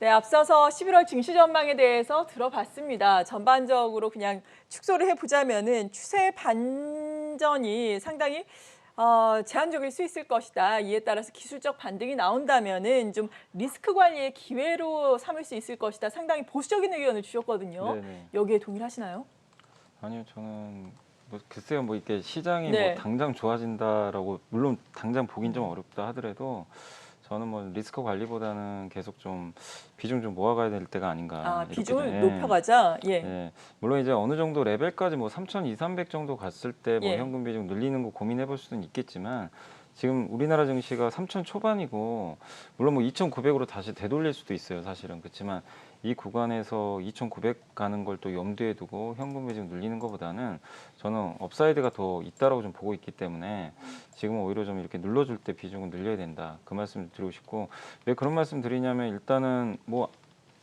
네, 앞서서 11월 증시 전망에 대해서 들어봤습니다. 전반적으로 그냥 축소를 해보자면은 추세 반전이 상당히 제한적일 수 있을 것이다. 이에 따라서 기술적 반등이 나온다면은 좀 리스크 관리의 기회로 삼을 수 있을 것이다. 상당히 보수적인 의견을 주셨거든요. 네네. 여기에 동의하시나요? 아니요, 저는 뭐 글쎄요, 뭐 이렇게 시장이 뭐 네. 당장 좋아진다라고 물론 당장 보긴 좀 어렵다 하더라도 저는 뭐 리스크 관리보다는 계속 좀 비중 좀 모아가야 될 때가 아닌가 이렇게 좀. 비중을 예. 높여가자. 예, 예. 물론 이제 어느 정도 레벨까지 뭐 3,200, 300 정도 갔을 때 뭐 예. 현금 비중 늘리는 거 고민해 볼 수는 있겠지만 지금 우리나라 증시가 3,000 초반이고 물론 뭐 2,900으로 다시 되돌릴 수도 있어요, 사실은. 그렇지만 이 구간에서 2,900 가는 걸 또 염두에 두고 현금 비중 늘리는 것보다는 저는 업사이드가 더 있다라고 좀 보고 있기 때문에 지금은 오히려 좀 이렇게 눌러줄 때 비중을 늘려야 된다. 그 말씀 드리고 싶고, 왜 그런 말씀 드리냐면 일단은 뭐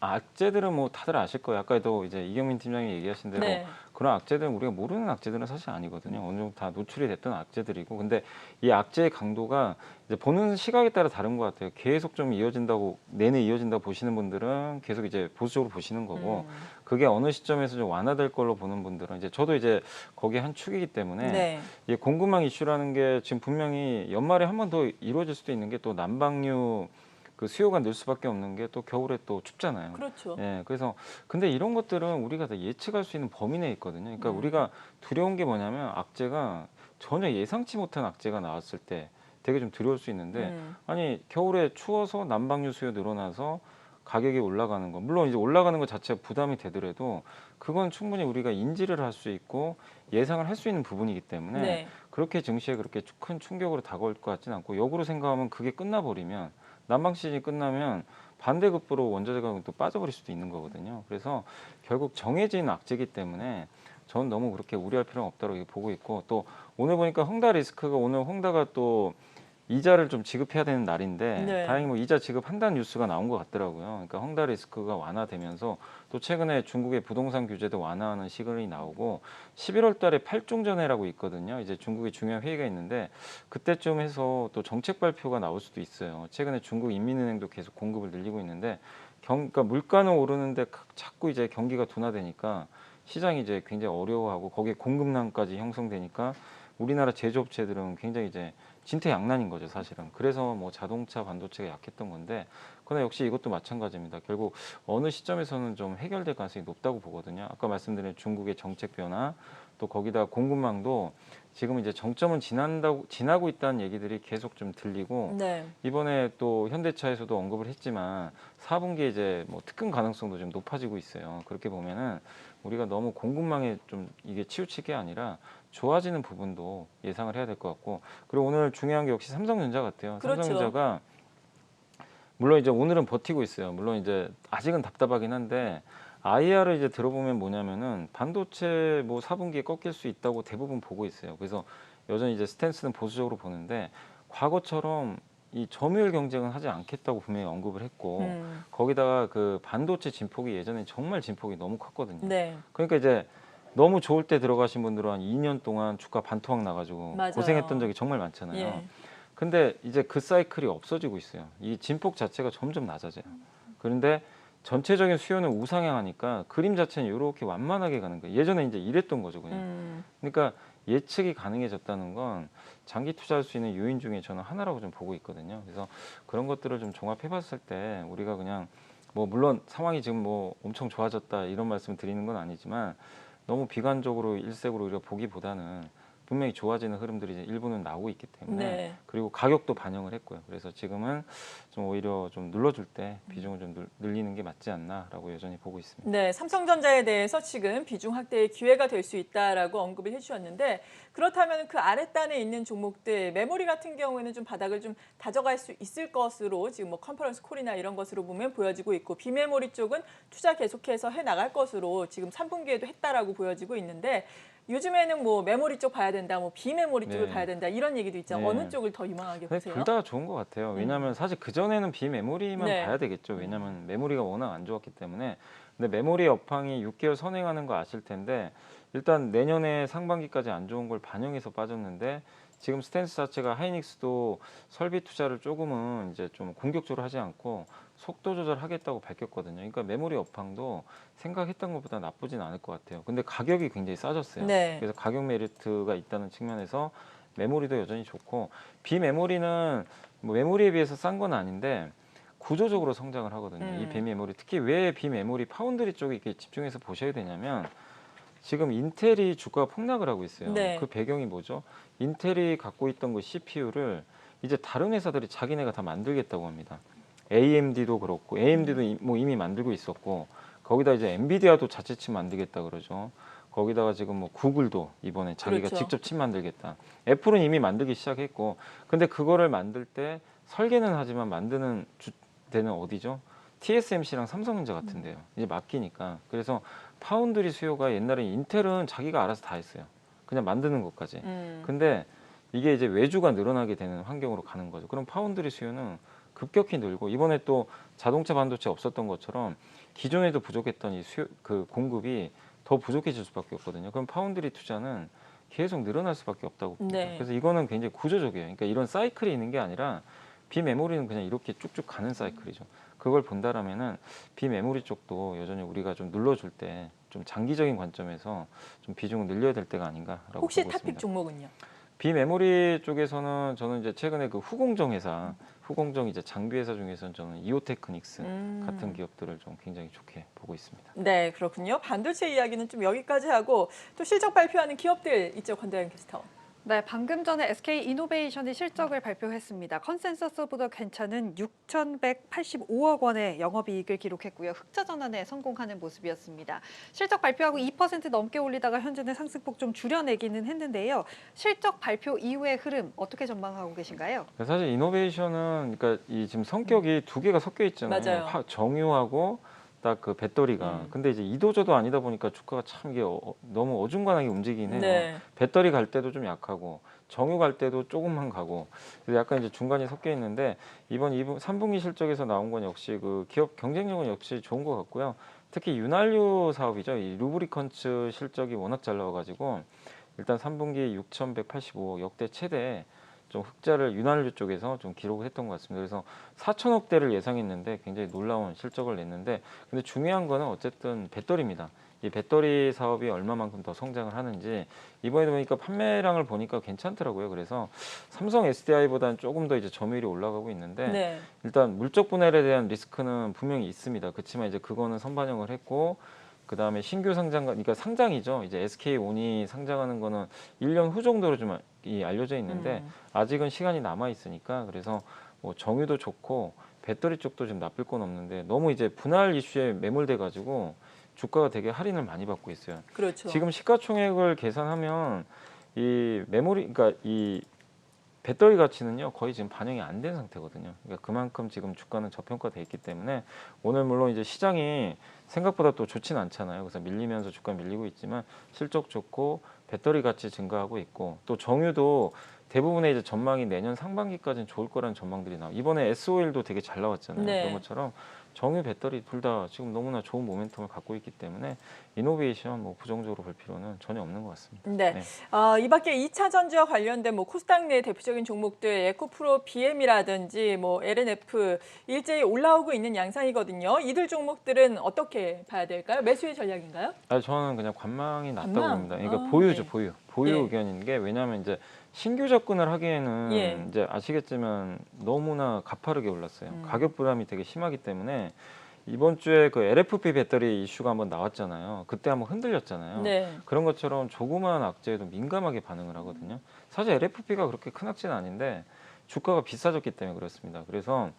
악재들은 뭐 다들 아실 거예요. 아까도 이제 이경민 팀장이 얘기하신 대로 네. 그런 악재들은 우리가 모르는 악재들은 사실 아니거든요. 어느 정도 다 노출이 됐던 악재들이고, 근데 이 악재의 강도가 이제 보는 시각에 따라 다른 것 같아요. 계속 좀 이어진다고, 내내 이어진다고 보시는 분들은 계속 이제 보수적으로 보시는 거고, 그게 어느 시점에서 좀 완화될 걸로 보는 분들은 이제 저도 이제 거기에 한 축이기 때문에 네. 이 공급망 이슈라는 게 지금 분명히 연말에 한 번 더 이루어질 수도 있는 게 또 난방유 그 수요가 늘 수밖에 없는 게 또 겨울에 또 춥잖아요. 그렇죠. 예, 그래서 근데 이런 것들은 우리가 다 예측할 수 있는 범위 내에 있거든요. 그러니까 우리가 두려운 게 뭐냐면 악재가 전혀 예상치 못한 악재가 나왔을 때 되게 좀 두려울 수 있는데, 아니 겨울에 추워서 난방유 수요 늘어나서 가격이 올라가는 거, 물론 이제 올라가는 것 자체가 부담이 되더라도 그건 충분히 우리가 인지를 할 수 있고 예상을 할 수 있는 부분이기 때문에 네. 그렇게 증시에 그렇게 큰 충격으로 다가올 것 같지는 않고, 역으로 생각하면 그게 끝나버리면 난방 시즌이 끝나면 반대급부로 원자재 가격이 또 빠져버릴 수도 있는 거거든요. 그래서 결국 정해진 악재이기 때문에 저는 너무 그렇게 우려할 필요는 없다고 보고 있고, 또 오늘 보니까 홍다 리스크가, 오늘 홍다가 또 이자를 좀 지급해야 되는 날인데 네. 다행히 뭐 이자 지급한다는 뉴스가 나온 것 같더라고요. 그러니까 홍다 리스크가 완화되면서 또 최근에 중국의 부동산 규제도 완화하는 시그널이 나오고 11월 달에 팔중전회라고 있거든요. 이제 중국의 중요한 회의가 있는데 그때쯤 해서 또 정책 발표가 나올 수도 있어요. 최근에 중국 인민은행도 계속 공급을 늘리고 있는데 그러니까 물가는 오르는데 자꾸 이제 경기가 둔화되니까 시장이 이제 굉장히 어려워하고 거기에 공급난까지 형성되니까 우리나라 제조업체들은 굉장히 이제 진퇴양난인 거죠, 사실은. 그래서 뭐 자동차, 반도체가 약했던 건데, 그러나 역시 이것도 마찬가지입니다. 결국 어느 시점에서는 좀 해결될 가능성이 높다고 보거든요. 아까 말씀드린 중국의 정책 변화, 또 거기다 공급망도 지금 이제 정점은 지나고 있다는 얘기들이 계속 좀 들리고, 네. 이번에 또 현대차에서도 언급을 했지만 4분기에 이제 뭐 특근 가능성도 좀 높아지고 있어요. 그렇게 보면은 우리가 너무 공급망에 좀 이게 치우칠 게 아니라 좋아지는 부분도 예상을 해야 될 것 같고, 그리고 오늘 중요한 게 역시 삼성전자 같아요. 그렇죠. 삼성전자가 물론 이제 오늘은 버티고 있어요. 물론 이제 아직은 답답하긴 한데 IR을 이제 들어보면 뭐냐면은 반도체 뭐 4분기에 꺾일 수 있다고 대부분 보고 있어요. 그래서 여전히 이제 스탠스는 보수적으로 보는데, 과거처럼 이 점유율 경쟁은 하지 않겠다고 분명히 언급을 했고, 거기다가 그 반도체 진폭이 예전에 정말 진폭이 너무 컸거든요. 네. 그러니까 이제 너무 좋을 때 들어가신 분들은 한 2년 동안 주가 반토막 나가지고 고생했던 맞아요. 적이 정말 많잖아요. 예. 근데 이제 그 사이클이 없어지고 있어요. 이 진폭 자체가 점점 낮아져요. 그런데 전체적인 수요는 우상향하니까 그림 자체는 이렇게 완만하게 가는 거예요. 예전에 이제 이랬던 거죠, 그냥. 그러니까 예측이 가능해졌다는 건 장기 투자할 수 있는 요인 중에 저는 하나라고 좀 보고 있거든요. 그래서 그런 것들을 좀 종합해봤을 때 우리가 그냥 뭐 물론 상황이 지금 뭐 엄청 좋아졌다 이런 말씀 드리는 건 아니지만 너무 비관적으로 일색으로 오히려 보기보다는 분명히 좋아지는 흐름들이 이제 일부는 나오고 있기 때문에, 네. 그리고 가격도 반영을 했고요. 그래서 지금은 좀 오히려 좀 눌러줄 때 비중을 좀 늘리는 게 맞지 않나라고 여전히 보고 있습니다. 네, 삼성전자에 대해서 지금 비중 확대의 기회가 될 수 있다라고 언급을 해주셨는데, 그렇다면 그 아랫단에 있는 종목들 메모리 같은 경우에는 좀 바닥을 좀 다져갈 수 있을 것으로 지금 뭐 컨퍼런스 콜이나 이런 것으로 보면 보여지고 있고, 비메모리 쪽은 투자 계속해서 해 나갈 것으로 지금 3분기에도 했다라고 보여지고 있는데, 요즘에는 뭐 메모리 쪽 봐야 된다, 뭐 비메모리 쪽을 봐야 네. 된다 이런 얘기도 있죠. 어느 네. 쪽을 더 유망하게 근데 둘 보세요? 다 좋은 것 같아요. 왜냐하면 사실 그전에는 비메모리만 네. 봐야 되겠죠. 왜냐하면 메모리가 워낙 안 좋았기 때문에. 근데 메모리 업황이 6개월 선행하는 거 아실 텐데, 일단 내년에 상반기까지 안 좋은 걸 반영해서 빠졌는데, 지금 스탠스 자체가 하이닉스도 설비 투자를 조금은 이제 좀 공격적으로 하지 않고 속도 조절하겠다고 밝혔거든요. 그러니까 메모리 업황도 생각했던 것보다 나쁘진 않을 것 같아요. 근데 가격이 굉장히 싸졌어요. 네. 그래서 가격 메리트가 있다는 측면에서 메모리도 여전히 좋고, 비메모리는 뭐 메모리에 비해서 싼 건 아닌데 구조적으로 성장을 하거든요. 이 비메모리, 특히 왜 비메모리 파운드리 쪽에 이렇게 집중해서 보셔야 되냐면, 지금 인텔이 주가가 폭락을 하고 있어요. 네. 그 배경이 뭐죠? 인텔이 갖고 있던 그 CPU를 이제 다른 회사들이 자기네가 다 만들겠다고 합니다. AMD도 그렇고, AMD도 뭐 이미 만들고 있었고, 거기다 이제 엔비디아도 자체 칩 만들겠다 그러죠. 거기다가 지금 뭐 구글도 이번에 자기가 그렇죠. 직접 칩 만들겠다. 애플은 이미 만들기 시작했고, 근데 그거를 만들 때 설계는 하지만 만드는 데는 어디죠? TSMC랑 삼성전자 같은데요. 이제 맡기니까. 그래서 파운드리 수요가, 옛날에 인텔은 자기가 알아서 다 했어요. 그냥 만드는 것까지. 근데 이게 이제 외주가 늘어나게 되는 환경으로 가는 거죠. 그럼 파운드리 수요는 급격히 늘고, 이번에 또 자동차 반도체 없었던 것처럼 기존에도 부족했던 이 수요, 그 공급이 더 부족해질 수밖에 없거든요. 그럼 파운드리 투자는 계속 늘어날 수밖에 없다고 봅니다. 네. 그래서 이거는 굉장히 구조적이에요. 그러니까 이런 사이클이 있는 게 아니라, 비메모리는 그냥 이렇게 쭉쭉 가는 사이클이죠. 그걸 본다라면은 비메모리 쪽도 여전히 우리가 좀 눌러줄 때 좀 장기적인 관점에서 좀 비중을 늘려야 될 때가 아닌가라고 혹시 보고 탑픽 있습니다. 종목은요? 비메모리 쪽에서는 저는 이제 최근에 그 후공정 회사, 후공정 이제 장비 회사 중에서는 저는 이오테크닉스 같은 기업들을 좀 굉장히 좋게 보고 있습니다. 네, 그렇군요. 반도체 이야기는 좀 여기까지 하고 또 실적 발표하는 기업들 있죠, 권다현 캐스터. 네, 방금 전에 SK이노베이션이 실적을 발표했습니다. 컨센서스보다 괜찮은 6,185억 원의 영업이익을 기록했고요. 흑자 전환에 성공하는 모습이었습니다. 실적 발표하고 2% 넘게 올리다가 현재는 상승폭 좀 줄여내기는 했는데요. 실적 발표 이후의 흐름 어떻게 전망하고 계신가요? 사실 이노베이션은, 그러니까 이 지금 성격이 두 개가 섞여 있잖아요. 맞아요. 정유하고 딱 그 배터리가. 근데 이제 이도저도 아니다 보니까 주가가 참 이게 너무 어중간하게 움직이긴 해요. 네. 배터리 갈 때도 좀 약하고, 정유 갈 때도 조금만 가고, 그래서 약간 이제 중간에 섞여 있는데, 이번 3분기 실적에서 나온 건 역시 그 기업 경쟁력은 역시 좋은 것 같고요. 특히 윤활유 사업이죠. 이 루브리컨츠 실적이 워낙 잘 나와가지고 일단 3분기 6,185억, 역대 최대 좀 흑자를 윤활유 쪽에서 좀 기록을 했던 것 같습니다. 그래서 4천억대를 예상했는데 굉장히 놀라운 실적을 냈는데, 근데 중요한 거는 어쨌든 배터리입니다. 이 배터리 사업이 얼마만큼 더 성장을 하는지, 이번에 보니까 판매량을 보니까 괜찮더라고요. 그래서 삼성 SDI보다는 조금 더 이제 점유율이 올라가고 있는데, 네. 일단 물적 분할에 대한 리스크는 분명히 있습니다. 그렇지만 이제 그거는 선반영을 했고, 그 다음에 신규 상장, 그러니까 상장이죠. 이제 SK온이 상장하는 거는 1년 후 정도로 좀 알려져 있는데, 아직은 시간이 남아 있으니까, 그래서 뭐 정유도 좋고 배터리 쪽도 좀 나쁠 건 없는데, 너무 이제 분할 이슈에 매몰돼 가지고 주가가 되게 할인을 많이 받고 있어요. 그렇죠. 지금 시가총액을 계산하면 이 메모리, 그러니까 이 배터리 가치는요 거의 지금 반영이 안 된 상태거든요. 그러니까 그만큼 지금 주가는 저평가돼 있기 때문에, 오늘 물론 이제 시장이 생각보다 또 좋진 않잖아요. 그래서 밀리면서 주가 밀리고 있지만 실적 좋고 배터리 가치 증가하고 있고, 또 정유도 대부분의 이제 전망이 내년 상반기까지는 좋을 거라는 전망들이 나와. 이번에 SOL도 되게 잘 나왔잖아요. 네. 그런 것처럼 정유 배터리 둘 다 지금 너무나 좋은 모멘텀을 갖고 있기 때문에 이노베이션 뭐 부정적으로 볼 필요는 전혀 없는 것 같습니다. 네. 네. 이 밖에 2차 전지와 관련된 뭐 코스닥 내 대표적인 종목들 에코프로 BM이라든지 뭐 LNF 일제히 올라오고 있는 양상이거든요. 이들 종목들은 어떻게 봐야 될까요? 매수의 전략인가요? 저는 그냥 관망이 낫다고 관망? 봅니다. 그러니까 아, 보유죠, 네. 보유 예. 의견인 게, 왜냐하면 이제 신규 접근을 하기에는 예. 이제 아시겠지만 너무나 가파르게 올랐어요. 가격 부담이 되게 심하기 때문에, 이번 주에 그 LFP 배터리 이슈가 한번 나왔잖아요. 그때 한번 흔들렸잖아요. 네. 그런 것처럼 조그마한 악재에도 민감하게 반응을 하거든요. 사실 LFP가 그렇게 큰 악재는 아닌데 주가가 비싸졌기 때문에 그렇습니다. 그래서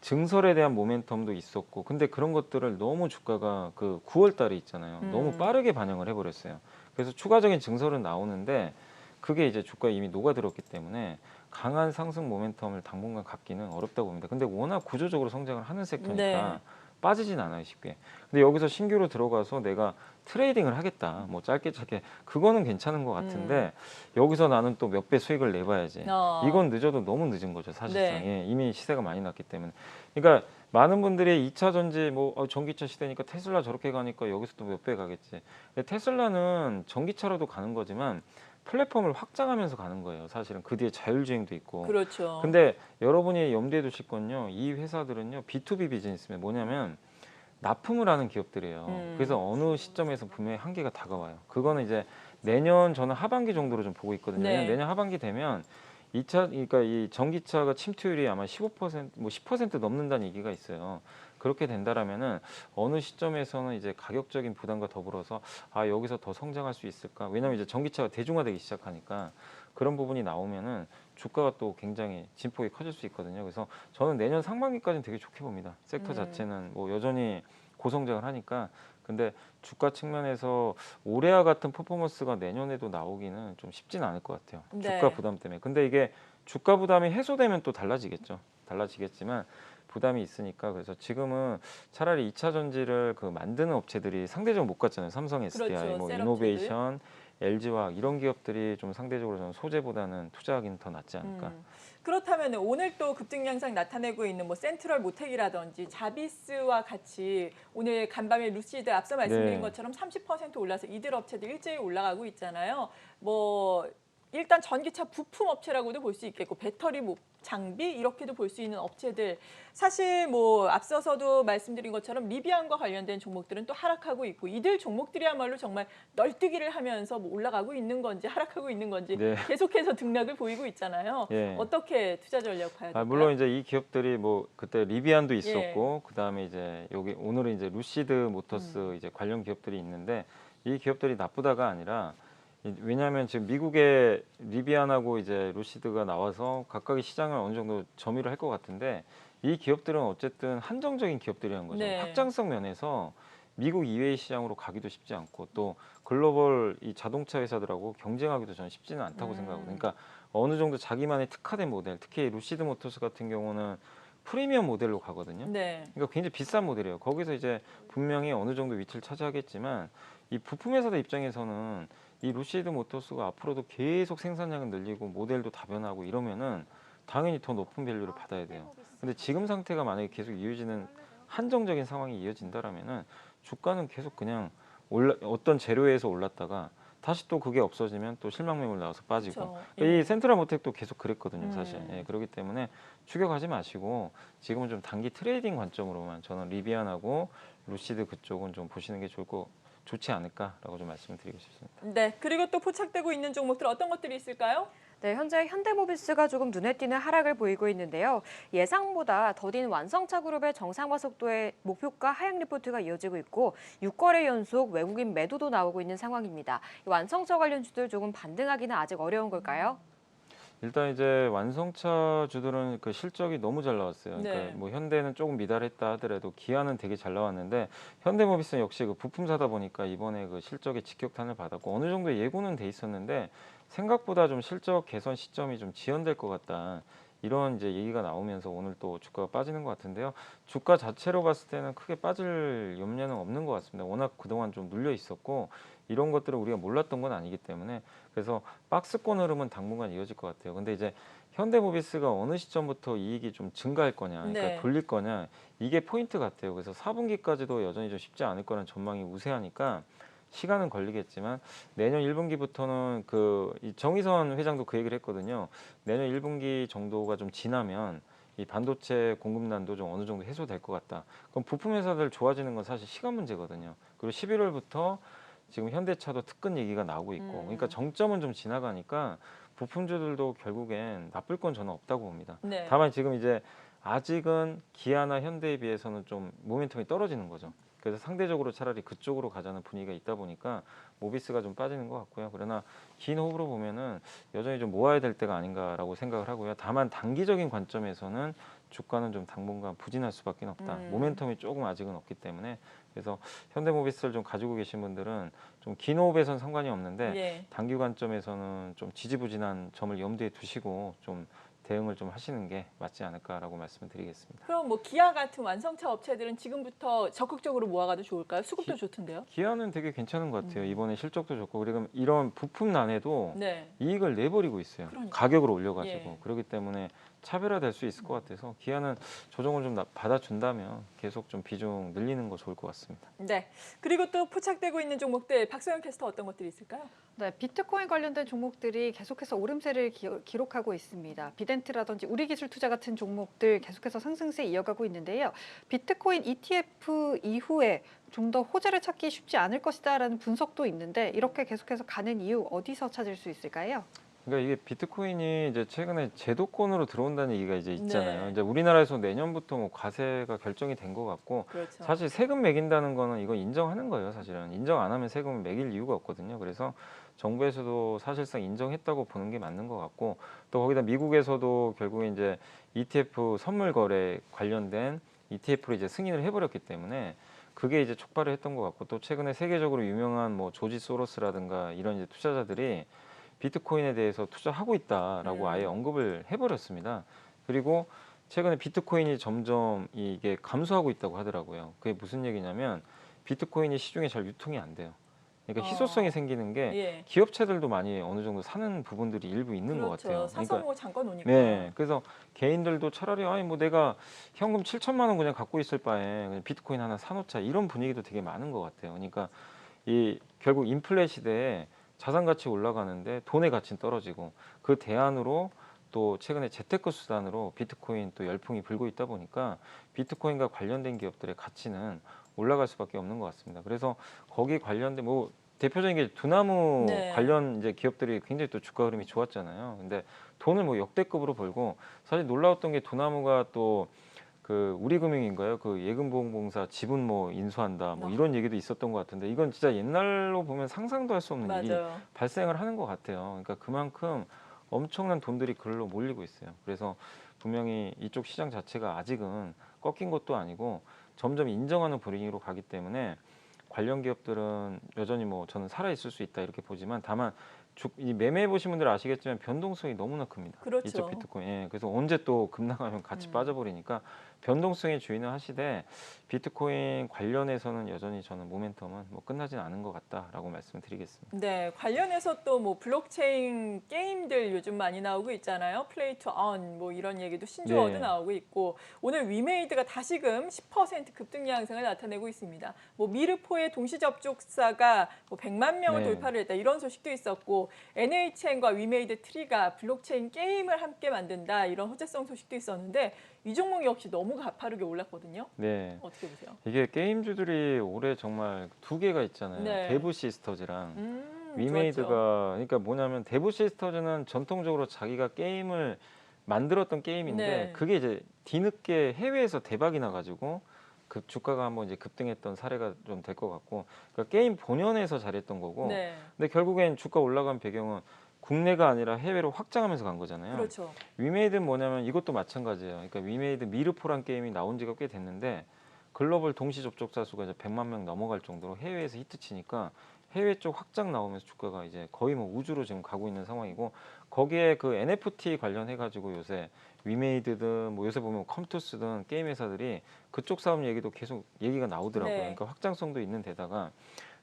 증설에 대한 모멘텀도 있었고, 근데 그런 것들을 너무 주가가 그 9월 달에 있잖아요. 너무 빠르게 반영을 해버렸어요. 그래서 추가적인 증설은 나오는데 그게 이제 주가에 이미 녹아들었기 때문에 강한 상승 모멘텀을 당분간 갖기는 어렵다고 봅니다. 근데 워낙 구조적으로 성장을 하는 섹터니까 네. 빠지진 않아요, 쉽게. 근데 여기서 신규로 들어가서 내가 트레이딩을 하겠다, 뭐 짧게 그거는 괜찮은 것 같은데, 여기서 나는 또 몇 배 수익을 내봐야지. 이건 늦어도 너무 늦은 거죠, 사실상. 네. 예, 이미 시세가 많이 났기 때문에. 그러니까 많은 분들이 2차 전지 뭐 전기차 시대니까 테슬라 저렇게 가니까 여기서 또 몇 배 가겠지. 근데 테슬라는 전기차로도 가는 거지만 플랫폼을 확장하면서 가는 거예요. 사실은 그 뒤에 자율주행도 있고. 그렇죠. 근데 여러분이 염두에 두실 건요. 이 회사들은요. B2B 비즈니스면 뭐냐면 납품을 하는 기업들이에요. 그래서 어느 시점에서 분명히 한계가 다가와요. 그거는 이제 내년 저는 하반기 정도로 좀 보고 있거든요. 네. 왜냐면 내년 하반기 되면 그러니까 이 전기차가 침투율이 아마 15%, 뭐 10% 넘는다는 얘기가 있어요. 그렇게 된다라면은 어느 시점에서는 이제 가격적인 부담과 더불어서 아 여기서 더 성장할 수 있을까? 왜냐면 이제 전기차가 대중화되기 시작하니까 그런 부분이 나오면은 주가가 또 굉장히 진폭이 커질 수 있거든요. 그래서 저는 내년 상반기까지는 되게 좋게 봅니다. 섹터 자체는 뭐 여전히 고성장을 하니까. 근데 주가 측면에서 올해와 같은 퍼포먼스가 내년에도 나오기는 좀 쉽지는 않을 것 같아요. 네. 주가 부담 때문에. 근데 이게 주가 부담이 해소되면 또 달라지겠죠. 달라지겠지만 부담이 있으니까 그래서 지금은 차라리 2차 전지를 그 만드는 업체들이 상대적으로 못 갔잖아요. 삼성, SDI, 그렇죠. 뭐 셀 이노베이션, LG화학 이런 기업들이 좀 상대적으로 저는 소재보다는 투자하기는 더 낫지 않을까. 그렇다면 오늘 또 급등 양상 나타내고 있는 뭐 센트럴 모텍이라든지 자비스와 같이 오늘 간밤에 루시드 앞서 말씀드린 네. 것처럼 30% 올라서 이들 업체들 일제히 올라가고 있잖아요. 뭐 일단 전기차 부품 업체라고도 볼 수 있겠고 배터리 뭐 장비 이렇게도 볼 수 있는 업체들 사실 뭐 앞서서도 말씀드린 것처럼 리비안과 관련된 종목들은 또 하락하고 있고 이들 종목들이야말로 정말 널뛰기를 하면서 뭐 올라가고 있는 건지 하락하고 있는 건지 네. 계속해서 등락을 보이고 있잖아요. 예. 어떻게 투자 전략 봐야 될까요? 물론 이제 이 기업들이 뭐 그때 리비안도 예. 있었고 그다음에 이제 여기 오늘은 이제 루시드 모터스 이제 관련 기업들이 있는데 이 기업들이 나쁘다가 아니라 왜냐하면 지금 미국의 리비안하고 이제 루시드가 나와서 각각의 시장을 어느 정도 점유를 할 것 같은데 이 기업들은 어쨌든 한정적인 기업들이라는 거죠. 네. 확장성 면에서 미국 이외의 시장으로 가기도 쉽지 않고 또 글로벌 이 자동차 회사들하고 경쟁하기도 저는 쉽지는 않다고 생각하거든요. 그러니까 어느 정도 자기만의 특화된 모델, 특히 루시드 모터스 같은 경우는 프리미엄 모델로 가거든요. 네. 그러니까 굉장히 비싼 모델이에요. 거기서 이제 분명히 어느 정도 위치를 차지하겠지만 이 부품 회사들 입장에서는 이 루시드 모터스가 앞으로도 계속 생산량을 늘리고 모델도 다변하고 이러면은 당연히 더 높은 밸류를 받아야 돼요. 근데 지금 상태가 만약에 계속 이어지는 한정적인 상황이 이어진다라면은 주가는 계속 그냥 어떤 재료에서 올랐다가 다시 또 그게 없어지면 또 실망 매물 나와서 빠지고 그렇죠. 이 예. 센트럴 모텍도 계속 그랬거든요 사실. 예, 그렇기 때문에 추격하지 마시고 지금은 좀 단기 트레이딩 관점으로만 저는 리비안하고 루시드 그쪽은 좀 보시는 게 좋지 않을까라고 좀 말씀을 드리고 싶습니다. 네. 그리고 또 포착되고 있는 종목들 어떤 것들이 있을까요? 네, 현재 현대모비스가 조금 눈에 띄는 하락을 보이고 있는데요. 예상보다 더딘 완성차 그룹의 정상화 속도의 목표가 하향 리포트가 이어지고 있고 6거래 연속 외국인 매도도 나오고 있는 상황입니다. 이 완성차 관련주들 조금 반등하기는 아직 어려운 걸까요? 일단 이제 완성차 주들은 그 실적이 너무 잘 나왔어요. 그러니까 네. 뭐 현대는 조금 미달했다 하더라도 기아는 되게 잘 나왔는데 현대모비스는 역시 그 부품 사다 보니까 이번에 그 실적에 직격탄을 받았고 어느 정도 예고는 돼 있었는데 생각보다 좀 실적 개선 시점이 좀 지연될 것 같다. 이런 이제 얘기가 나오면서 오늘 또 주가가 빠지는 것 같은데요. 주가 자체로 봤을 때는 크게 빠질 염려는 없는 것 같습니다. 워낙 그동안 좀 눌려 있었고 이런 것들을 우리가 몰랐던 건 아니기 때문에 그래서 박스권 흐름은 당분간 이어질 것 같아요. 근데 이제 현대모비스가 어느 시점부터 이익이 좀 증가할 거냐, 그러니까 네. 돌릴 거냐 이게 포인트 같아요. 그래서 4분기까지도 여전히 좀 쉽지 않을 거라는 전망이 우세하니까 시간은 걸리겠지만 내년 1분기부터는 이 정의선 회장도 그 얘기를 했거든요. 내년 1분기 정도가 좀 지나면 이 반도체 공급난도 좀 어느 정도 해소될 것 같다. 그럼 부품 회사들 좋아지는 건 사실 시간 문제거든요. 그리고 11월부터 지금 현대차도 특근 얘기가 나오고 있고, 그러니까 정점은 좀 지나가니까 부품주들도 결국엔 나쁠 건 저는 없다고 봅니다. 네. 다만 지금 이제 아직은 기아나 현대에 비해서는 좀 모멘텀이 떨어지는 거죠. 그래서 상대적으로 차라리 그쪽으로 가자는 분위기가 있다 보니까 모비스가 좀 빠지는 것 같고요. 그러나 긴 호흡으로 보면은 여전히 좀 모아야 될 때가 아닌가라고 생각을 하고요. 다만 단기적인 관점에서는 주가는 좀 당분간 부진할 수밖에 없다. 모멘텀이 조금 아직은 없기 때문에 그래서 현대모비스를 좀 가지고 계신 분들은 좀 긴 호흡에선 상관이 없는데 예. 단기 관점에서는 좀 지지부진한 점을 염두에 두시고 좀 대응을 좀 하시는 게 맞지 않을까라고 말씀을 드리겠습니다. 그럼 뭐 기아 같은 완성차 업체들은 지금부터 적극적으로 모아가도 좋을까요? 수급도 좋던데요. 기아는 되게 괜찮은 것 같아요. 이번에 실적도 좋고 그리고 이런 부품난에도 네. 이익을 내버리고 있어요. 그러니까요. 가격을 올려가지고 예. 그렇기 때문에 차별화될 수 있을 것 같아서 기아는 조정을 좀 받아준다면 계속 좀 비중 늘리는 거 좋을 것 같습니다. 네. 그리고 또 포착되고 있는 종목들 박소영 캐스터 어떤 것들이 있을까요? 네, 비트코인 관련된 종목들이 계속해서 오름세를 기록하고 있습니다. 비덴트라든지 우리기술투자 같은 종목들 계속해서 상승세 이어가고 있는데요. 비트코인 ETF 이후에 좀 더 호재를 찾기 쉽지 않을 것이다라는 분석도 있는데 이렇게 계속해서 가는 이유 어디서 찾을 수 있을까요? 그러니까 이게 비트코인이 이제 최근에 제도권으로 들어온다는 얘기가 이제 있잖아요. 네. 이제 우리나라에서 내년부터 뭐 과세가 결정이 된 것 같고 그렇죠. 사실 세금 매긴다는 거는 이거 인정하는 거예요. 사실은 인정 안 하면 세금을 매길 이유가 없거든요. 그래서 정부에서도 사실상 인정했다고 보는 게 맞는 것 같고 또 거기다 미국에서도 결국에 이제 ETF 선물 거래 관련된 ETF를 이제 승인을 해버렸기 때문에 그게 이제 촉발을 했던 것 같고 또 최근에 세계적으로 유명한 뭐 조지 소로스라든가 이런 이제 투자자들이 비트코인에 대해서 투자하고 있다라고 아예 언급을 해버렸습니다. 그리고 최근에 비트코인이 점점 이게 감소하고 있다고 하더라고요. 그게 무슨 얘기냐면 비트코인이 시중에 잘 유통이 안 돼요. 그러니까 희소성이 생기는 게 예. 기업체들도 많이 어느 정도 사는 부분들이 일부 있는 것 그렇죠. 같아요. 사서 뭐 잠깐 오니까. 네, 그래서 개인들도 차라리 아니 뭐 내가 현금 7천만 원 그냥 갖고 있을 바에 그냥 비트코인 하나 사놓자 이런 분위기도 되게 많은 것 같아요. 그러니까 이 결국 인플레 시대에 자산 가치 올라가는데 돈의 가치는 떨어지고 그 대안으로 또 최근에 재테크 수단으로 비트코인 또 열풍이 불고 있다 보니까 비트코인과 관련된 기업들의 가치는 올라갈 수밖에 없는 것 같습니다. 그래서 거기 관련된 뭐 대표적인 게 두나무 네. 관련 이제 기업들이 굉장히 또 주가 흐름이 좋았잖아요. 근데 돈을 뭐 역대급으로 벌고 사실 놀라웠던 게 두나무가 또 그 우리금융인가요? 그 예금보험공사 지분 뭐 인수한다 뭐 이런 얘기도 있었던 것 같은데 이건 진짜 옛날로 보면 상상도 할 수 없는 일이 맞아요. 발생을 하는 것 같아요. 그러니까 그만큼 엄청난 돈들이 글로 몰리고 있어요. 그래서 분명히 이쪽 시장 자체가 아직은 꺾인 것도 아니고 점점 인정하는 분위기로 가기 때문에 관련 기업들은 여전히 뭐 저는 살아 있을 수 있다 이렇게 보지만 다만 이 매매해 보신 분들 아시겠지만 변동성이 너무나 큽니다. 그렇죠. 이쪽 비트코인. 예, 그래서 언제 또 급락하면 같이 빠져버리니까 변동성에 주의는 하시되 비트코인 관련해서는 여전히 저는 모멘텀은 뭐 끝나진 않은 것 같다라고 말씀드리겠습니다. 네, 관련해서 또 뭐 블록체인 게임들 요즘 많이 나오고 있잖아요. 플레이 투 언 뭐 이런 얘기도 신조어도 네. 나오고 있고 오늘 위메이드가 다시금 10% 급등 양상을 나타내고 있습니다. 뭐 미르포의 동시 접촉사가 뭐 100만 명을 네. 돌파를 했다 이런 소식도 있었고 NHN과 위메이드 트리가 블록체인 게임을 함께 만든다 이런 호재성 소식도 있었는데 이 종목 역시 너무 가파르게 올랐거든요. 네. 어떻게 보세요? 이게 게임주들이 올해 정말 두 개가 있잖아요. 네. 데브 시스터즈랑 좋았죠. 위메이드가 그러니까 뭐냐면 데브 시스터즈는 전통적으로 자기가 게임을 만들었던 게임인데 네. 그게 이제 뒤늦게 해외에서 대박이 나가지고 그 주가가 한번 이제 급등했던 사례가 좀 될 것 같고 그러니까 게임 본연에서 잘했던 거고 네, 근데 결국엔 주가 올라간 배경은 국내가 아니라 해외로 확장하면서 간 거잖아요. 그렇죠. 위메이드는 뭐냐면 이것도 마찬가지예요. 그러니까 위메이드 미르포란 게임이 나온 지가 꽤 됐는데 글로벌 동시 접촉자 수가 이제 100만 명 넘어갈 정도로 해외에서 히트치니까 해외 쪽 확장 나오면서 주가가 이제 거의 뭐 우주로 지금 가고 있는 상황이고 거기에 그 NFT 관련해 가지고 요새 위메이드든 뭐 요새 보면 컴투스든 게임 회사들이 그쪽 사업 얘기도 계속 얘기가 나오더라고요. 네. 그러니까 확장성도 있는 데다가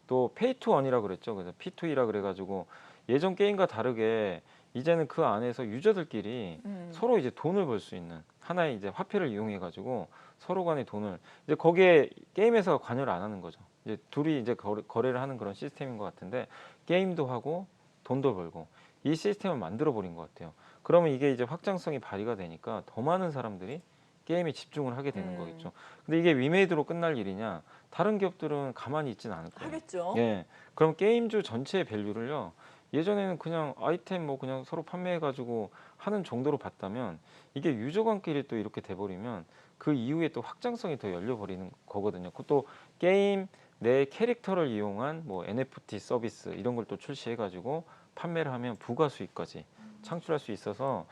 또 페이 투 원이라 그랬죠. 그래서 P2E라 그래 가지고 예전 게임과 다르게 이제는 그 안에서 유저들끼리 서로 이제 돈을 벌 수 있는 하나의 이제 화폐를 이용해 가지고 서로 간의 돈을 이제 거기에 게임 회사가 관여를 안 하는 거죠. 이제 둘이 이제 거래를 하는 그런 시스템인 것 같은데 게임도 하고 돈도 벌고 이 시스템을 만들어 버린 것 같아요. 그러면 이게 이제 확장성이 발휘가 되니까 더 많은 사람들이 게임에 집중을 하게 되는 거겠죠. 근데 이게 위메이드로 끝날 일이냐? 다른 기업들은 가만히 있지는 않을 거예요. 하겠죠. 예. 그럼 게임주 전체의 밸류를요. 예전에는 그냥 아이템 뭐 그냥 서로 판매해 가지고 하는 정도로 봤다면 이게 유저관끼리 또 이렇게 돼 버리면 그 이후에 또 확장성이 더 열려 버리는 거거든요. 그것도 게임 내 캐릭터를 이용한 뭐 NFT 서비스 이런 걸 또 출시해 가지고 판매를 하면 부가 수익까지 창출할 수 있어서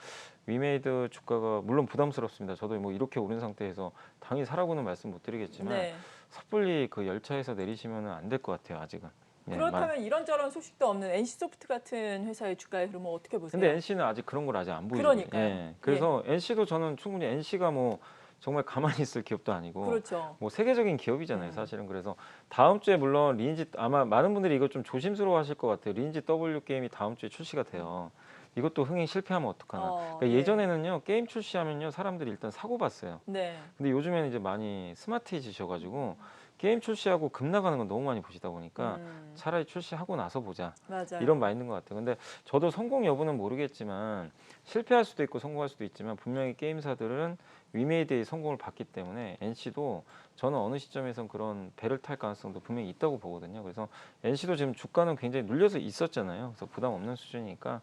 위메이드 주가가 물론 부담스럽습니다. 저도 뭐 이렇게 오른 상태에서 당연히 사라고는 말씀 못 드리겠지만 네. 섣불리 그 열차에서 내리시면 안 될 것 같아요. 아직은. 예, 그렇다면 이런저런 소식도 없는 NC소프트 같은 회사의 주가의 흐름은 어떻게 보세요? 근데 NC는 아직 그런 걸 아직 안 보이죠. 그러니까요. 예. 그래서 NC도 저는 충분히 NC가 뭐 정말 가만히 있을 기업도 아니고 그렇죠. 뭐 세계적인 기업이잖아요, 사실은. 그래서 다음 주에 물론 리니지 아마 많은 분들이 이거 좀 조심스러워하실 것 같아요. 리니지 W 게임이 다음 주에 출시가 돼요. 이것도 흥행 실패하면 어떡하나. 그러니까 예. 예전에는요 게임 출시하면요 사람들이 일단 사고 봤어요. 네. 근데 요즘에는 이제 많이 스마트해지셔가지고 게임 출시하고 급 나가는 건 너무 많이 보시다 보니까 차라리 출시하고 나서 보자. 맞아요. 이런 마인드인 것 같아요. 근데 저도 성공 여부는 모르겠지만 실패할 수도 있고 성공할 수도 있지만 분명히 게임사들은 위메이드의 성공을 봤기 때문에 NC도 저는 어느 시점에선 그런 배를 탈 가능성도 분명히 있다고 보거든요. 그래서 NC도 지금 주가는 굉장히 눌려서 있었잖아요. 그래서 부담 없는 수준이니까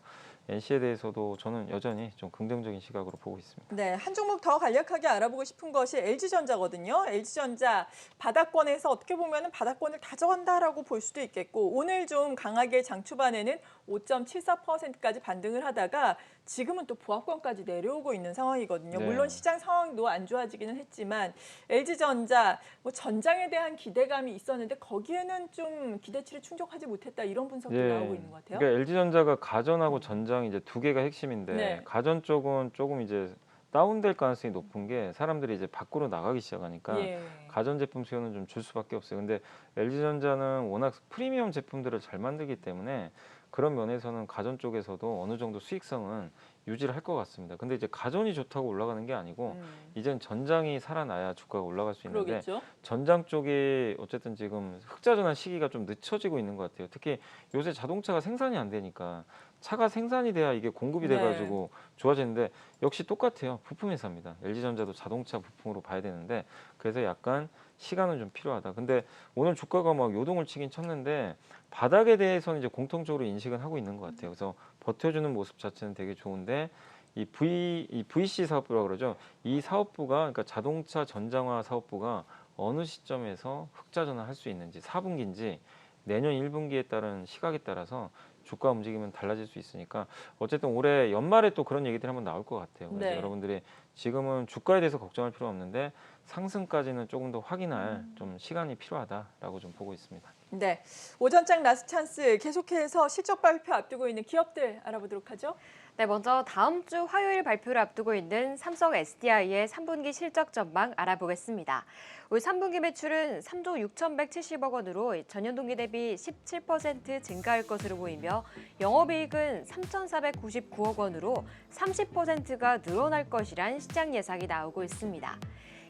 NC에 대해서도 저는 여전히 좀 긍정적인 시각으로 보고 있습니다. 네, 한 종목 더 간략하게 알아보고 싶은 것이 LG전자거든요. LG전자 바닥권에서 어떻게 보면 바닥권을 다져간다라고 볼 수도 있겠고 오늘 좀 강하게 장 초반에는 5.74%까지 반등을 하다가 지금은 또 보합권까지 내려오고 있는 상황이거든요. 네. 물론 시장 상황도 안 좋아지기는 했지만 LG전자 뭐 전장에 대한 기대감이 있었는데 거기에는 좀 기대치를 충족하지 못했다 이런 분석도 나오고 있는 것 같아요. 그러니까 LG전자가 가전하고 전장 이제 두 개가 핵심인데 네. 가전 쪽은 조금 이제 다운될 가능성이 높은 게 사람들이 이제 밖으로 나가기 시작하니까 예. 가전 제품 수요는 좀 줄 수밖에 없어요. 근데 LG전자는 워낙 프리미엄 제품들을 잘 만들기 때문에 그런 면에서는 가전 쪽에서도 어느 정도 수익성은 유지를 할 것 같습니다. 근데 이제 가전이 좋다고 올라가는 게 아니고 이젠 전장이 살아나야 주가가 올라갈 수 있는데 그러겠죠. 전장 쪽이 어쨌든 지금 흑자 전환 시기가 좀 늦춰지고 있는 것 같아요. 특히 요새 자동차가 생산이 안 되니까 차가 생산이 돼야 이게 공급이 네. 돼가지고 좋아지는데 역시 똑같아요. 부품 회사입니다. LG전자도 자동차 부품으로 봐야 되는데 그래서 약간 시간은 좀 필요하다. 근데 오늘 주가가 막 요동을 치긴 쳤는데 바닥에 대해서는 이제 공통적으로 인식은 하고 있는 것 같아요. 그래서 버텨주는 모습 자체는 되게 좋은데 이 VC 사업부라고 그러죠. 이 사업부가 그러니까 자동차 전장화 사업부가 어느 시점에서 흑자 전환할 수 있는지 4분기인지 내년 1분기에 따른 시각에 따라서 주가 움직임은 달라질 수 있으니까 어쨌든 올해 연말에 또 그런 얘기들이 한번 나올 것 같아요. 그래서 네. 여러분들이 지금은 주가에 대해서 걱정할 필요 없는데 상승까지는 조금 더 확인할 좀 시간이 필요하다라고 좀 보고 있습니다. 네, 오전장 라스트 찬스 계속해서 실적 발표 앞두고 있는 기업들 알아보도록 하죠. 네, 먼저 다음 주 화요일 발표를 앞두고 있는 삼성 SDI의 3분기 실적 전망 알아보겠습니다. 올 3분기 매출은 3조 6,170억 원으로 전년 동기 대비 17% 증가할 것으로 보이며 영업이익은 3,499억 원으로 30%가 늘어날 것이란 시장 예상이 나오고 있습니다.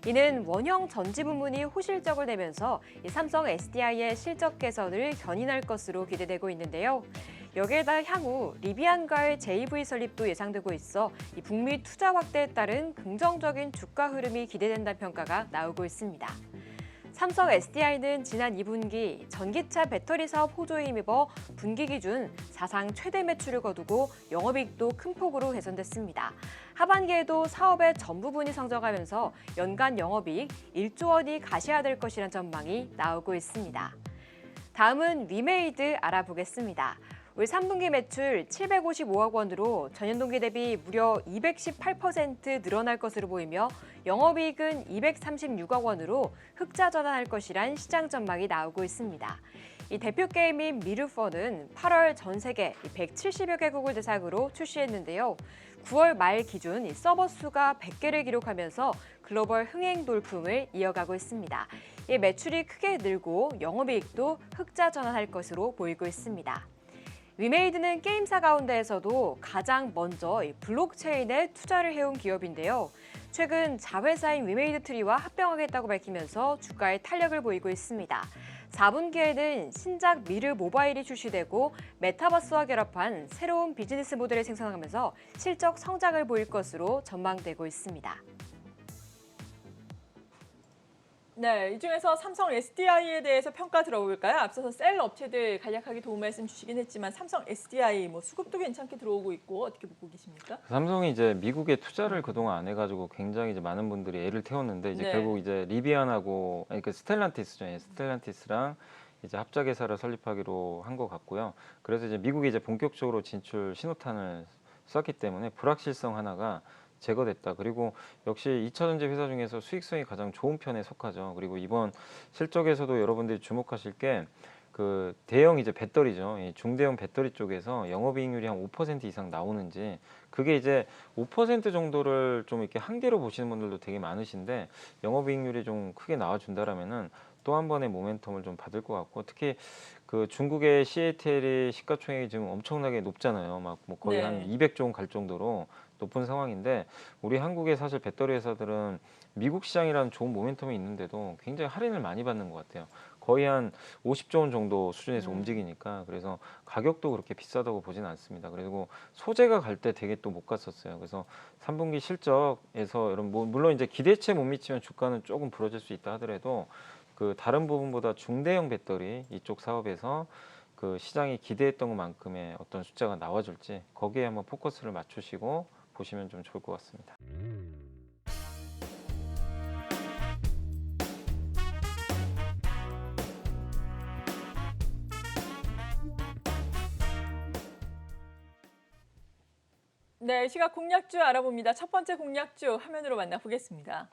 이는 원형 전지 부문이 호실적을 내면서 삼성 SDI의 실적 개선을 견인할 것으로 기대되고 있는데요. 여기에다 향후 리비안과의 JV 설립도 예상되고 있어 이 북미 투자 확대에 따른 긍정적인 주가 흐름이 기대된다는 평가가 나오고 있습니다. 삼성 SDI는 지난 2분기 전기차 배터리 사업 호조에 힘입어 분기 기준 사상 최대 매출을 거두고 영업이익도 큰 폭으로 개선됐습니다. 하반기에도 사업의 전 부분이 성장하면서 연간 영업이익 1조 원이 가시화될 것이라는 전망이 나오고 있습니다. 다음은 위메이드 알아보겠습니다. 올 3분기 매출 755억 원으로 전년 동기 대비 무려 218% 늘어날 것으로 보이며 영업이익은 236억 원으로 흑자 전환할 것이란 시장 전망이 나오고 있습니다. 이 대표 게임인 미르4는 8월 전 세계 170여 개국을 대상으로 출시했는데요. 9월 말 기준 서버 수가 100개를 기록하면서 글로벌 흥행 돌풍을 이어가고 있습니다. 이 매출이 크게 늘고 영업이익도 흑자 전환할 것으로 보이고 있습니다. 위메이드는 게임사 가운데에서도 가장 먼저 블록체인에 투자를 해온 기업인데요. 최근 자회사인 위메이드트리와 합병하겠다고 밝히면서 주가에 탄력을 보이고 있습니다. 4분기에는 신작 미르 모바일이 출시되고 메타버스와 결합한 새로운 비즈니스 모델을 생산하면서 실적 성장을 보일 것으로 전망되고 있습니다. 네, 이 중에서 삼성 SDI에 대해서 평가 들어볼까요? 앞서서 셀 업체들 간략하게 도움 말씀 주시긴 했지만 삼성 SDI 뭐 수급도 괜찮게 들어오고 있고 어떻게 보고 계십니까? 삼성이 이제 미국에 투자를 그동안 안 해가지고 굉장히 이제 많은 분들이 애를 태웠는데 이제 네. 결국 이제 리비안하고 아니 그 스텔란티스죠. 스텔란티스랑 이제 합작회사를 설립하기로 한 것 같고요. 그래서 이제 미국에 이제 본격적으로 진출 신호탄을 쐈기 때문에 불확실성 하나가 제거됐다. 그리고 역시 2차 전지 회사 중에서 수익성이 가장 좋은 편에 속하죠. 그리고 이번 실적에서도 여러분들이 주목하실 게 그 대형 이제 배터리죠. 이 중대형 배터리 쪽에서 영업이익률이 한 5% 이상 나오는지 그게 이제 5% 정도를 좀 이렇게 한계로 보시는 분들도 되게 많으신데 영업이익률이 좀 크게 나와준다라면은 또 한 번의 모멘텀을 좀 받을 것 같고 특히 그 중국의 CATL이 시가총액이 지금 엄청나게 높잖아요. 막 뭐 거의 네. 한 200조 원 갈 정도로 높은 상황인데 우리 한국의 사실 배터리 회사들은 미국 시장이라는 좋은 모멘텀이 있는데도 굉장히 할인을 많이 받는 것 같아요. 거의 한 50조 원 정도 수준에서 움직이니까 그래서 가격도 그렇게 비싸다고 보지는 않습니다. 그리고 소재가 갈 때 되게 또 못 갔었어요. 그래서 3분기 실적에서 여러분 뭐 물론 이제 기대치에 못 미치면 주가는 조금 부러질 수 있다 하더라도 그 다른 부분보다 중대형 배터리 이쪽 사업에서 그 시장이 기대했던 것만큼의 어떤 숫자가 나와줄지 거기에 한번 포커스를 맞추시고 보시면 좀 좋을 것 같습니다. 네, 시각 공략주 알아봅니다. 첫 번째 공략주 화면으로 만나보겠습니다.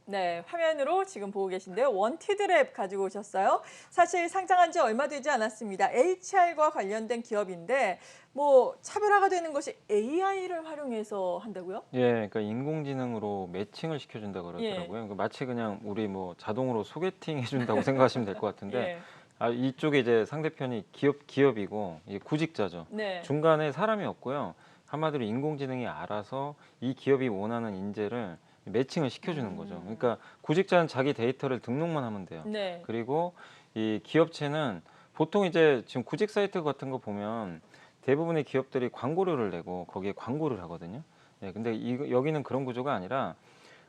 네, 화면으로 지금 보고 계신데요. 원티드랩 가지고 오셨어요. 사실 상장한 지 얼마 되지 않았습니다. HR과 관련된 기업인데 뭐 차별화가 되는 것이 AI를 활용해서 한다고요? 예, 그러니까 인공지능으로 매칭을 시켜준다 예. 그러더라고요. 그러니까 마치 그냥 우리 뭐 자동으로 소개팅 해준다고 생각하시면 될 것 같은데 예. 아, 이쪽에 이제 상대편이 기업이고 이게 구직자죠. 네. 중간에 사람이 없고요. 한마디로 인공지능이 알아서 이 기업이 원하는 인재를 매칭을 시켜주는 거죠. 그러니까 구직자는 자기 데이터를 등록만 하면 돼요. 네. 그리고 이 기업체는 보통 이제 지금 구직 사이트 같은 거 보면 대부분의 기업들이 광고료를 내고 거기에 광고를 하거든요. 네, 근데 여기는 그런 구조가 아니라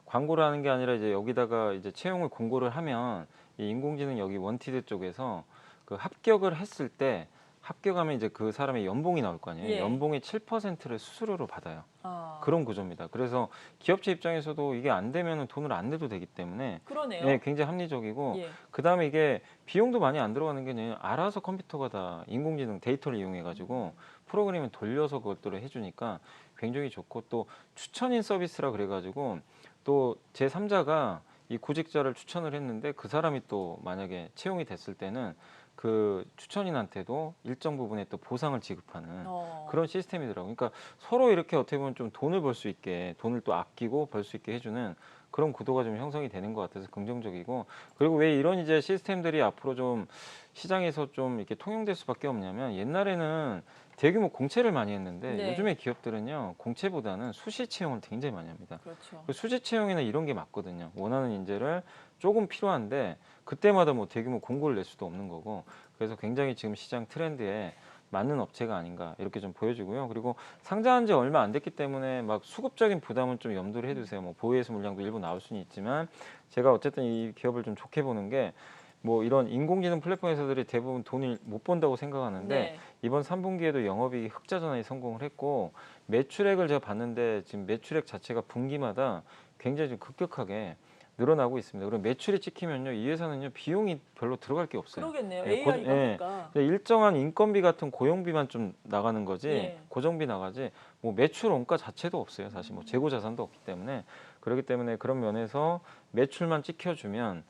광고를 하는 게 아니라 이제 여기다가 이제 채용을 공고를 하면 이 인공지능 여기 원티드 쪽에서 그 합격을 했을 때 합격하면 이제 그 사람의 연봉이 나올 거 아니에요. 예. 연봉의 7%를 수수료로 받아요. 아, 그런 구조입니다. 그래서 기업체 입장에서도 이게 안 되면 돈을 안 내도 되기 때문에 그러네요. 네, 굉장히 합리적이고 예. 그다음에 이게 비용도 많이 안 들어가는 게 아니라 알아서 컴퓨터가 다 인공지능 데이터를 이용해 가지고 프로그램을 돌려서 그것들을 해주니까 굉장히 좋고 또 추천인 서비스라 그래 가지고 또 제3자가 이 구직자를 추천을 했는데 그 사람이 또 만약에 채용이 됐을 때는 그 추천인한테도 일정 부분의 또 보상을 지급하는 그런 시스템이더라고요. 그러니까 서로 이렇게 어떻게 보면 좀 돈을 벌 수 있게 돈을 또 아끼고 벌 수 있게 해주는 그런 구도가 좀 형성이 되는 것 같아서 긍정적이고 그리고 왜 이런 이제 시스템들이 앞으로 좀 시장에서 좀 이렇게 통용될 수밖에 없냐면 옛날에는 대규모 공채를 많이 했는데 네. 요즘에 기업들은요 공채보다는 수시 채용을 굉장히 많이 합니다. 그렇죠. 그 수시 채용이나 이런 게 맞거든요. 원하는 인재를 조금 필요한데 그때마다 뭐 대규모 공고를 낼 수도 없는 거고 그래서 굉장히 지금 시장 트렌드에 맞는 업체가 아닌가 이렇게 좀 보여지고요. 그리고 상장한 지 얼마 안 됐기 때문에 막 수급적인 부담은 좀 염두를 해두세요. 뭐 보유해서 물량도 일부 나올 수는 있지만 제가 어쨌든 이 기업을 좀 좋게 보는 게 뭐 이런 인공지능 플랫폼 회사들이 대부분 돈을 못 번다고 생각하는데 네. 이번 3분기에도 영업이익이 흑자 전환에 성공을 했고 매출액을 제가 봤는데 지금 매출액 자체가 분기마다 굉장히 좀 급격하게 늘어나고 있습니다. 그리고 매출이 찍히면요, 이 회사는요 비용이 별로 들어갈 게 없어요. 그러겠네요. 예, AI가 일정한 인건비 같은 고용비만 좀 나가는 거지 예. 고정비 나가지 뭐 매출 원가 자체도 없어요. 사실 뭐 재고 자산도 없기 때문에 그렇기 때문에 그런 면에서 매출만 찍혀주면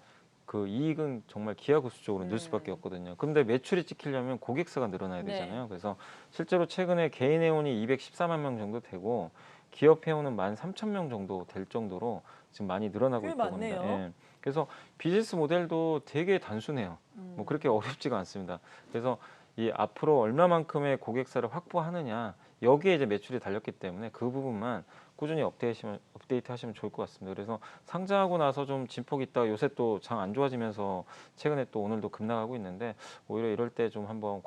그 이익은 정말 기하급수적으로 늘 수밖에 없거든요. 근데 매출이 찍히려면 고객수가 늘어나야 네. 되잖아요. 그래서 실제로 최근에 개인 회원이 214만 명 정도 되고 기업 회원은 13,000명 정도 될 정도로 지금 많이 늘어나고 꽤 있다고 합니다. 많네요. 예. 그래서 비즈니스 모델도 되게 단순해요. 뭐 그렇게 어렵지가 않습니다. 그래서 이 앞으로 얼마만큼의 고객사를 확보하느냐 여기에 이제 매출이 달렸기 때문에 그 부분만 꾸준히 업데이트 하시면 좋을 것 같습니다. 그래서 상장하고 나서 좀 진폭이 있다가 요새 또 장 안 좋아지면서 최근에 또 오늘도 급락하고 있는데 오히려 이럴 때 좀 한번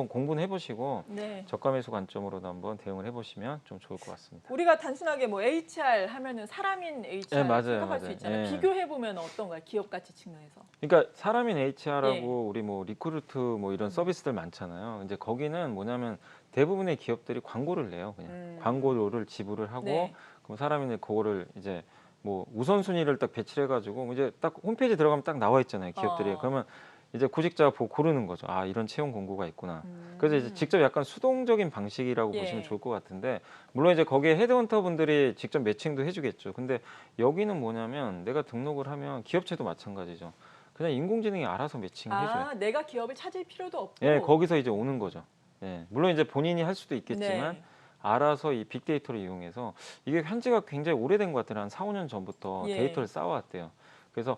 공부는 해보시고 네. 저가 매수 관점으로도 한번 대응을 해보시면 좀 좋을 것 같습니다. 우리가 단순하게 뭐 HR 하면은 사람인 HR 네, 맞아요, 생각할 수 맞아요. 있잖아요. 예. 비교해 보면 어떤가요? 기업 가치 측면에서. 그러니까 사람인 HR하고 예. 우리 뭐 리크루트 뭐 이런 서비스들 많잖아요. 이제 거기는 뭐냐면 대부분의 기업들이 광고를 내요. 그냥 광고료를 지불을 하고 네. 그럼 사람인데 그거를 이제 뭐 우선순위를 딱 배치를 해가지고 이제 딱 홈페이지 들어가면 딱 나와 있잖아요. 기업들이. 그러면 이제 구직자가 보고 고르는 거죠. 아 이런 채용 공고가 있구나. 그래서 이제 직접 약간 수동적인 방식이라고 예. 보시면 좋을 것 같은데 물론 이제 거기에 헤드헌터 분들이 직접 매칭도 해주겠죠. 근데 여기는 뭐냐면 내가 등록을 하면 기업체도 마찬가지죠. 그냥 인공지능이 알아서 매칭을 해줘요. 아, 내가 기업을 찾을 필요도 없고. 예, 거기서 이제 오는 거죠. 예, 물론 이제 본인이 할 수도 있겠지만 네. 알아서 이 빅데이터를 이용해서 이게 한지가 굉장히 오래된 것 같아요. 한 4, 5년 전부터 예. 데이터를 쌓아왔대요. 그래서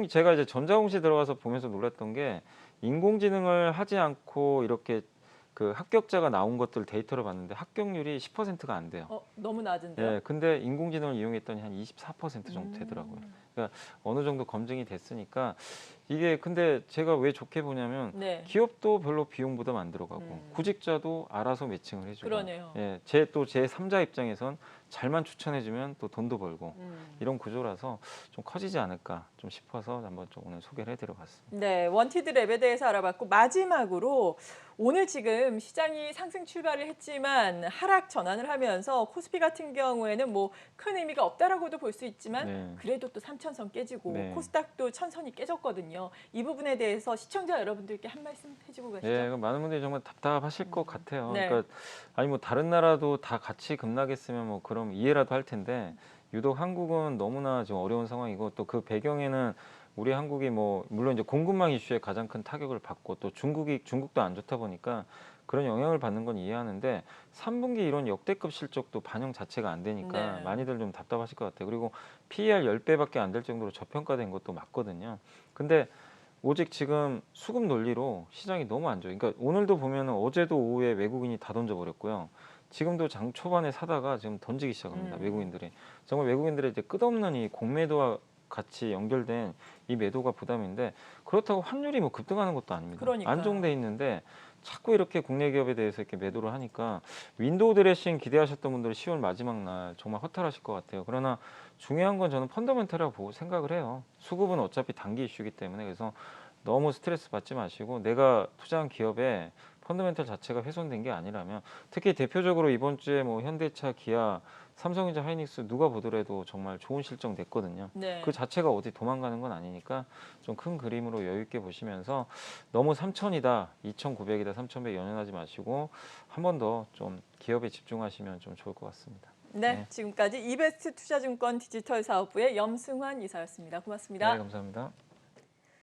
제가 이제 전자공시 들어가서 보면서 놀랐던 게 인공지능을 하지 않고 이렇게 그 합격자가 나온 것들 데이터를 봤는데 합격률이 10%가 안 돼요. 너무 낮은데요? 예, 근데 인공지능을 이용했더니 한 24% 정도 되더라고요. 그러니까 어느 정도 검증이 됐으니까 이게 근데 제가 왜 좋게 보냐면 네. 기업도 별로 비용 부담 안 들어가고 구직자도 알아서 매칭을 해주고 그러네요. 예, 제 3자 입장에선 잘만 추천해주면 또 돈도 벌고 이런 구조라서 좀 커지지 않을까 좀 싶어서 한번 좀 오늘 소개를 해드려봤습니다. 네, 원티드 랩에 대해서 알아봤고 마지막으로 오늘 지금 시장이 상승 출발을 했지만 하락 전환을 하면서 코스피 같은 경우에는 뭐 큰 의미가 없다라고도 볼 수 있지만 네. 그래도 또 3,000선 깨지고 네. 코스닥도 1,000선이 깨졌거든요. 이 부분에 대해서 시청자 여러분들께 한 말씀 해주고 가시죠. 네, 많은 분들이 정말 답답하실 것 같아요. 네. 그러니까 아니 뭐 다른 나라도 다 같이 급락했으면 뭐 그럼 이해라도 할 텐데 유독 한국은 너무나 지금 어려운 상황이고 또 그 배경에는 우리 한국이 뭐 물론 이제 공급망 이슈에 가장 큰 타격을 받고 또 중국도 안 좋다 보니까 그런 영향을 받는 건 이해하는데 3분기 이런 역대급 실적도 반영 자체가 안 되니까 네. 많이들 좀 답답하실 것 같아요. 그리고 PER 10배밖에 안 될 정도로 저평가된 것도 맞거든요. 근데 오직 지금 수급 논리로 시장이 너무 안 좋아요. 그러니까 오늘도 보면은 어제도 오후에 외국인이 다 던져버렸고요. 지금도 장 초반에 사다가 지금 던지기 시작합니다. 외국인들이. 정말 외국인들의 이제 끝없는 이 공매도와 같이 연결된 이 매도가 부담인데 그렇다고 환율이 뭐 급등하는 것도 아닙니다. 그러니까요. 안정돼 있는데 자꾸 이렇게 국내 기업에 대해서 이렇게 매도를 하니까 윈도우 드레싱 기대하셨던 분들은 10월 마지막 날 정말 허탈하실 것 같아요. 그러나 중요한 건 저는 펀더멘털이라고 보고 생각을 해요. 수급은 어차피 단기 이슈이기 때문에 그래서 너무 스트레스 받지 마시고 내가 투자한 기업의 펀더멘털 자체가 훼손된 게 아니라면 특히 대표적으로 이번 주에 뭐 현대차, 기아, 삼성전자, 하이닉스 누가 보더라도 정말 좋은 실적 냈거든요. 네. 그 자체가 어디 도망가는 건 아니니까 좀 큰 그림으로 여유 있게 보시면서 너무 3,000이다, 2,900이다, 3,100 연연하지 마시고 한 번 더 좀 기업에 집중하시면 좀 좋을 것 같습니다. 네, 네. 지금까지 이베스트 투자증권 디지털 사업부의 염승환 이사였습니다. 고맙습니다. 네, 감사합니다.